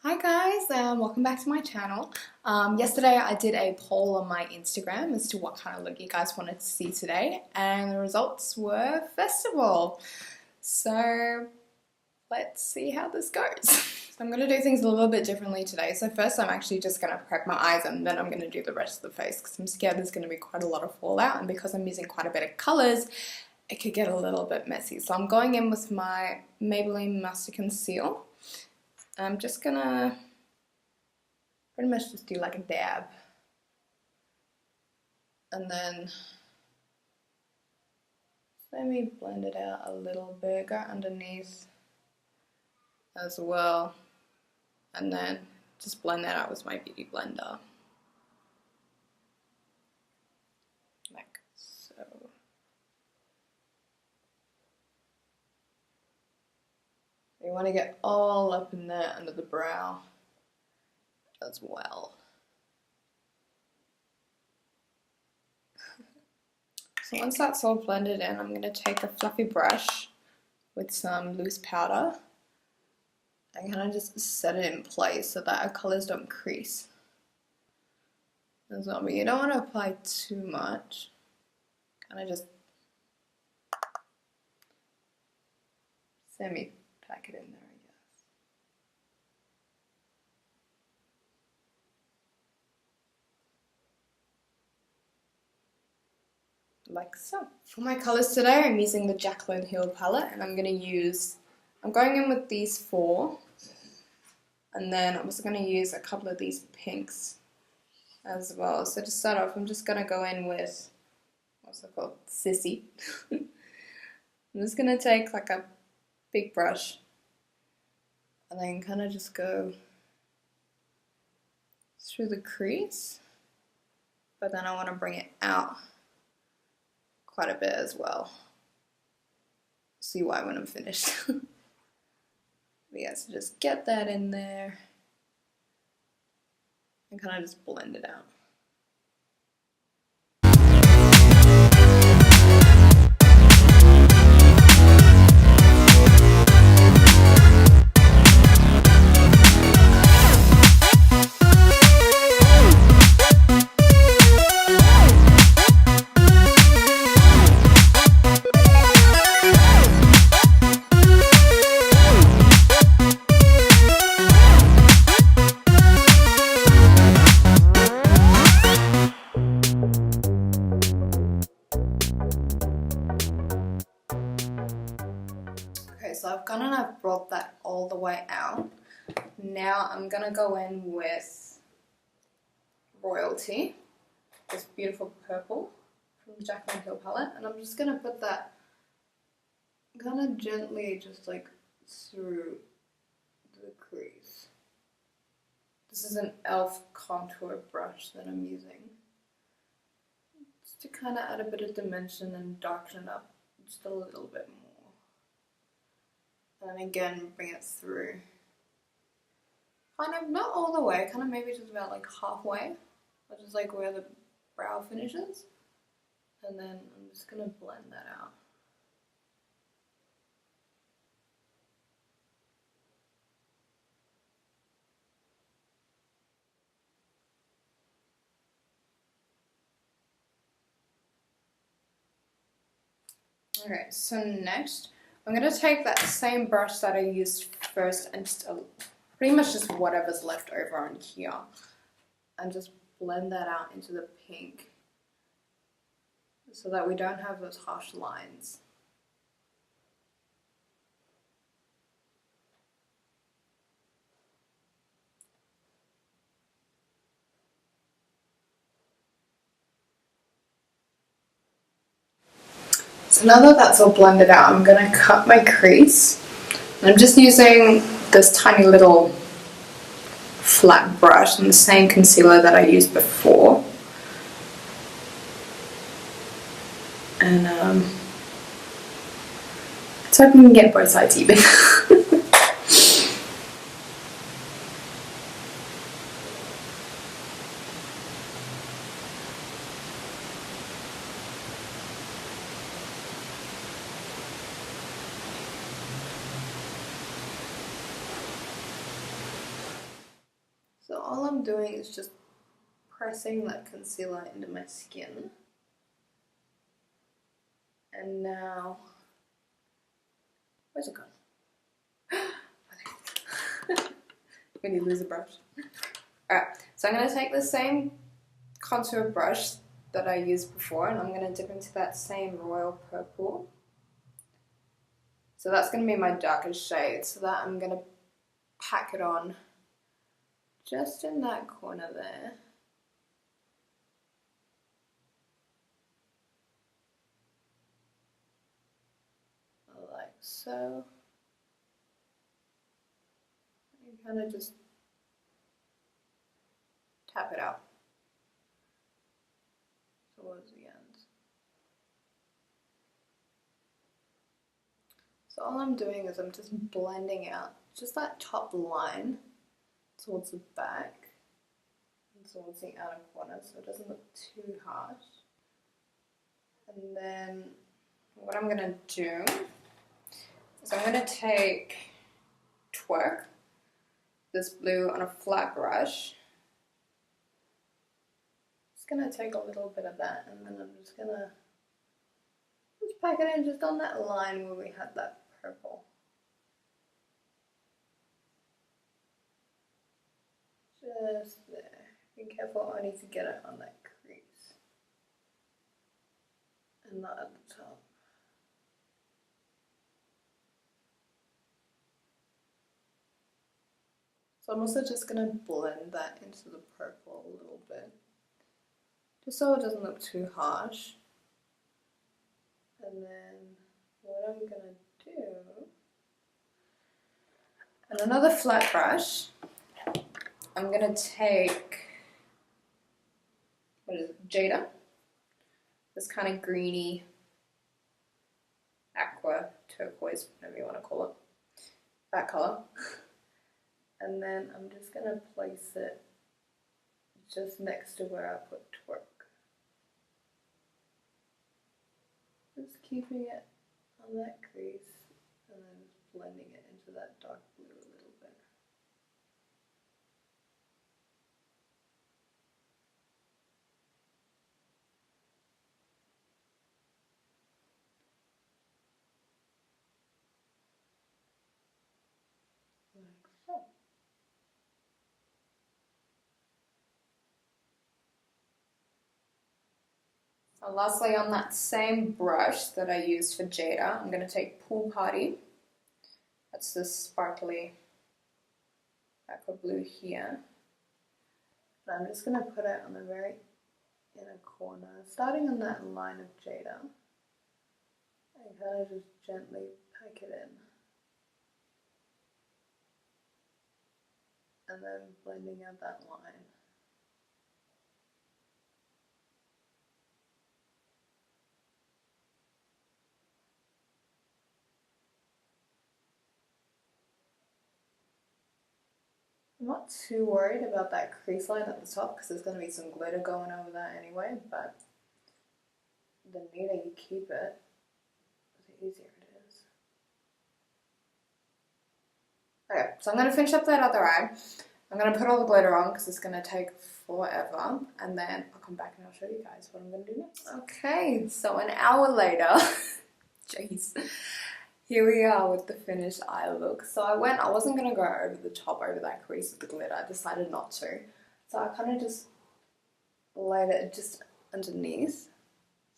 Hi guys, welcome back to my channel. Yesterday I did a poll on my Instagram as to what kind of look you guys wanted to see today, and the results were festival. So let's see how this goes. So I'm going to do things a little bit differently today. So first I'm actually just going to prep my eyes and then I'm going to do the rest of the face because I'm scared there's going to be quite a lot of fallout, and because I'm using quite a bit of colours it could get a little bit messy. So I'm going in with my Maybelline Master Conceal. I'm just gonna pretty much just do like a dab and then let me blend it out a little bit, go underneath as well, and then just blend that out with my beauty blender like so. You want to get all up in there under the brow as well. So once that's all blended in, I'm going to take a fluffy brush with some loose powder and kind of just set it in place so that our colours don't crease as well. But you don't want to apply too much, kind of just semi-pack it in there, I guess. Like so. For my colours today, I'm using the Jaclyn Hill palette, and I'm going in with these four, and then I'm also going to use a couple of these pinks as well. So to start off, I'm just going to go in with, what's it called? Sissy. I'm just going to take like a big brush and then kind of just go through the crease, but then I want to bring it out quite a bit as well. See why when I'm finished. But yeah, so just get that in there and kind of just blend it out. So I've gone and I've brought that all the way out. Now I'm gonna go in with Royalty, this beautiful purple from the Jaclyn Hill palette, and I'm just gonna put that kind of gently just like through the crease. This is an e.l.f. contour brush that I'm using just to kind of add a bit of dimension and darken it up just a little bit more. And again, bring it through. Kind of not all the way, kind of maybe just about like halfway, which is like where the brow finishes. And then I'm just gonna blend that out. Okay, so next, I'm going to take that same brush that I used first and just pretty much just whatever's left over on here and just blend that out into the pink so that we don't have those harsh lines. So now that that's all blended out, I'm going to cut my crease. And I'm just using this tiny little flat brush and the same concealer that I used before. And let's hope we can get both sides even. all I'm doing is just pressing that concealer into my skin. And now, where's it gone? When you lose a brush. Alright, so I'm going to take the same contour brush that I used before and I'm going to dip into that same royal purple. So that's going to be my darkest shade, so that I'm going to pack it on just in that corner there. Like so. You kind of just tap it out towards the ends. So all I'm doing is I'm just blending out just that top line towards the back and towards the outer corner so it doesn't look too harsh. And then what I'm going to do is I'm going to take Twerk, this blue, on a flat brush. Just going to take a little bit of that and then I'm just going to pack it in just on that line where we had that purple. Just there. Be careful, I need to get it on that crease and not at the top. So I'm also just going to blend that into the purple a little bit, just so it doesn't look too harsh. And then what I'm going to do, and another flat brush, I'm going to take, what is it, Jada, this kind of greeny, aqua, turquoise, whatever you want to call it, that colour. And then I'm just going to place it just next to where I put Twerk. Just keeping it on that crease and then just blending it into that dark blue a little bit. Like so. And lastly, on that same brush that I used for Jada, I'm going to take Pool Party. That's this sparkly aqua blue here. And I'm just going to put it on the very inner corner, starting on that line of Jada. And kind of just gently pack it in. And then blending out that line. I'm not too worried about that crease line at the top because there's going to be some glitter going over that anyway, but the neater you keep it, the easier it is. Okay, so I'm going to finish up that other eye. I'm going to put all the glitter on because it's going to take forever, and then I'll come back and I'll show you guys what I'm going to do next. Okay, so an hour later, jeez. Here we are with the finished eye look. So I wasn't going to go over the top, over that crease with the glitter. I decided not to. So I kind of just laid it just underneath.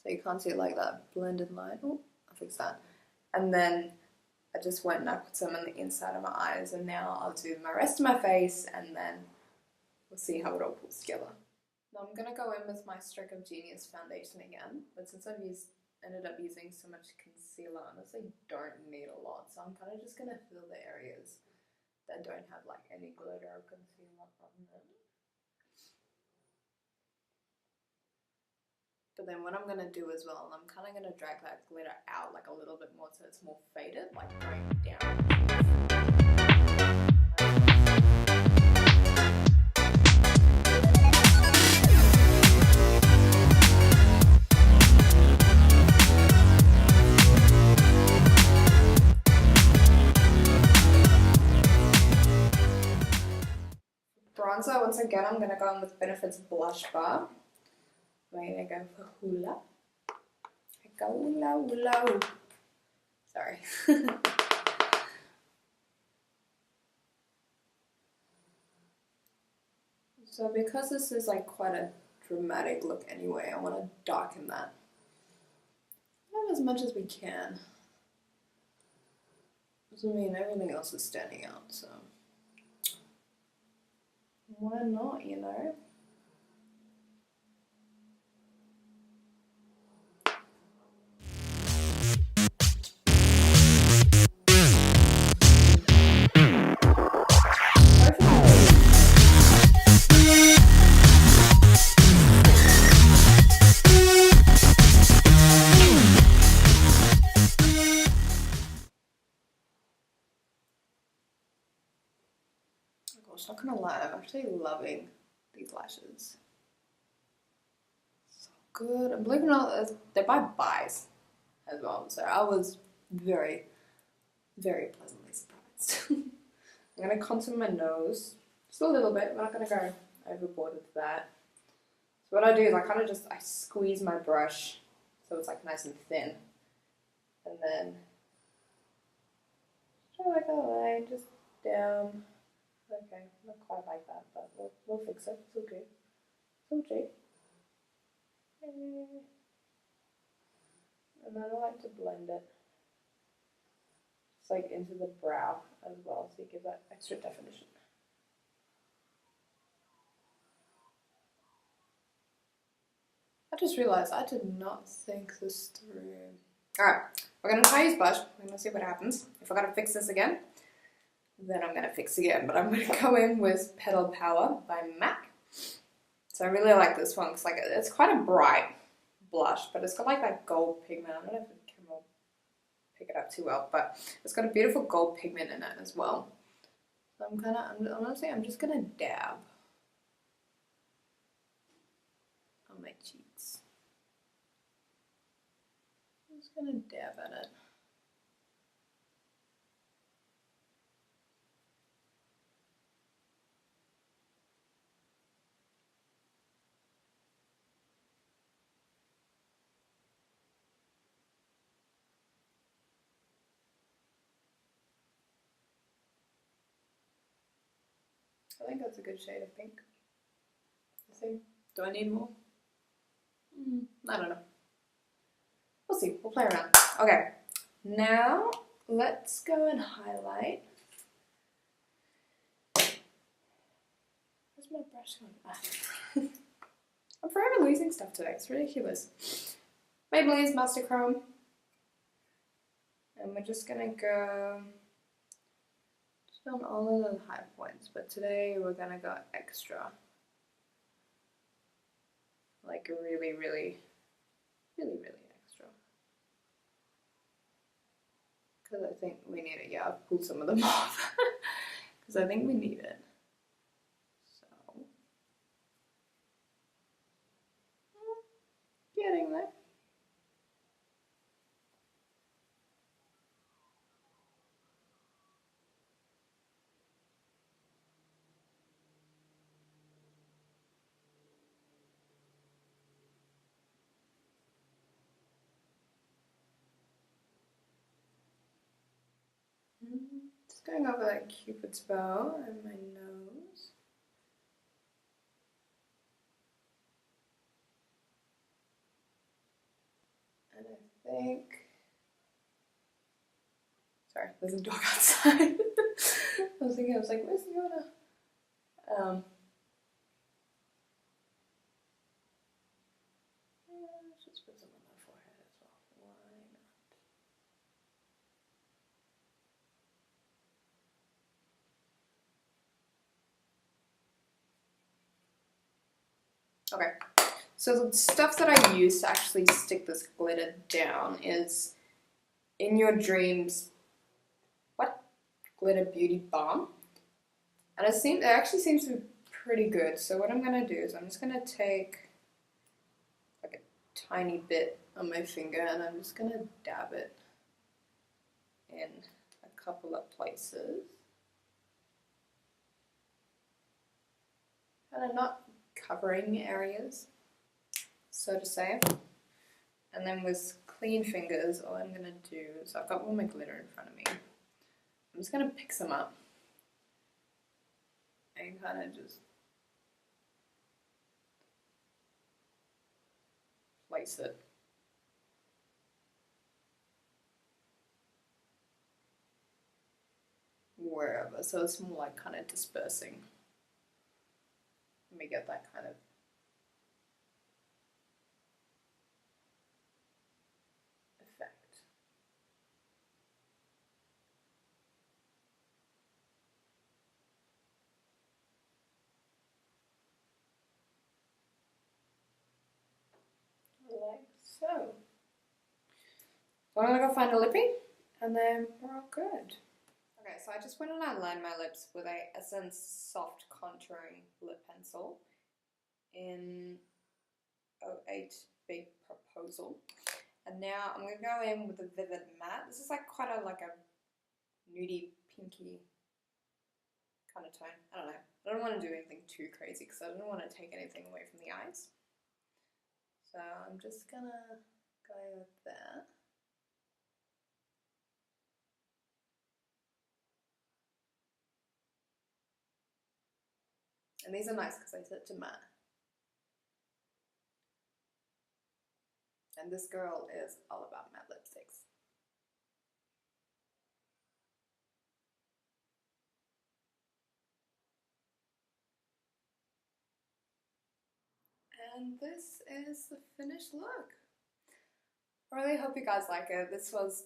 So you can't see it like that blended line. Oh, I'll fix that. And then I just went and I put some on the inside of my eyes. And now I'll do my rest of my face and then we'll see how it all pulls together. Now I'm going to go in with my Stroke of Genius foundation again. But since I've ended up using so much concealer, honestly don't need a lot, so I'm kind of just going to fill the areas that don't have like any glitter or concealer on them. But then what I'm going to do as well, I'm kind of going to drag that glitter out like a little bit more so it's more faded, like going down. bronzer, once again, I'm going to go in with Benefit's Blush Bar. I'm going to go for Hula. Go low, low. Sorry. So because this is like quite a dramatic look anyway, I want to darken that. Not as much as we can. Doesn't mean everything else is standing out, so why not, you know? Not gonna lie, I'm actually loving these lashes. So good. And believe it or not, they're by Buys as well. So I was very, very pleasantly surprised. I'm gonna contour my nose just a little bit. We're not gonna go overboard with that. So what I do is I squeeze my brush so it's like nice and thin, and then try like a line just down. Okay, not quite like that, but we'll fix it. It's okay. It's okay. And then I like to blend it just like into the brow as well, so you give that extra definition. I just realized I did not think this through. Alright, we're gonna try use blush. We're gonna see what happens. If I gotta fix this again, then I'm going to fix again, but I'm going to go in with Petal Power by MAC. So I really like this one because it's quite a bright blush, but it's got like that gold pigment. I don't know if the camera will pick it up too well, but it's got a beautiful gold pigment in it as well. So honestly, I'm just going to dab on my cheeks. I'm just going to dab at it. I think that's a good shade of pink. I think. Do I need more? I don't know. We'll see. We'll play around. Okay. Now let's go and highlight. Where's my brush gone? I'm forever losing stuff today. It's ridiculous. Maybelline's Master Chrome. And we're just gonna go on all of the high points, but today we're gonna go extra. Like really, really, really, really extra. Because I think we need it. Yeah, I've pulled some of them off. Because I think we need it. So, getting there. Just going over that Cupid's bow and my nose. And I think, sorry, there's a dog outside. I was like, where's Fiona? Let's just put some on my forehead as well. Why not? Okay, so the stuff that I use to actually stick this glitter down is In Your Dreams, Glitter Beauty Balm. And it actually seems to be pretty good. So what I'm going to do is I'm just going to take like a tiny bit on my finger and I'm just going to dab it in a couple of places. kind of not covering areas, so to say. And then with clean fingers, all I'm going to do is, I've got all my glitter in front of me. I'm just going to pick some up and kind of just place it. Wherever, so it's more like kind of dispersing. Let me get that kind of effect. Like so. So I'm gonna go find a lippy and then we're all good. Okay, so I just went and I lined my lips with a Essence Soft Contouring Lip Pencil in 08 Big Proposal. And now I'm going to go in with a Vivid Matte. This is like quite a nudie, pinky kind of tone. I don't know. I don't want to do anything too crazy because I don't want to take anything away from the eyes. So I'm just going to go with that. And these are nice because they set to matte. And this girl is all about matte lipsticks. And this is the finished look. I really hope you guys like it. This was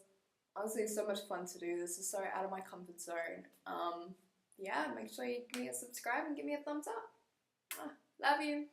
honestly so much fun to do. This is so out of my comfort zone. Yeah, make sure you give me a subscribe and give me a thumbs up. Love you.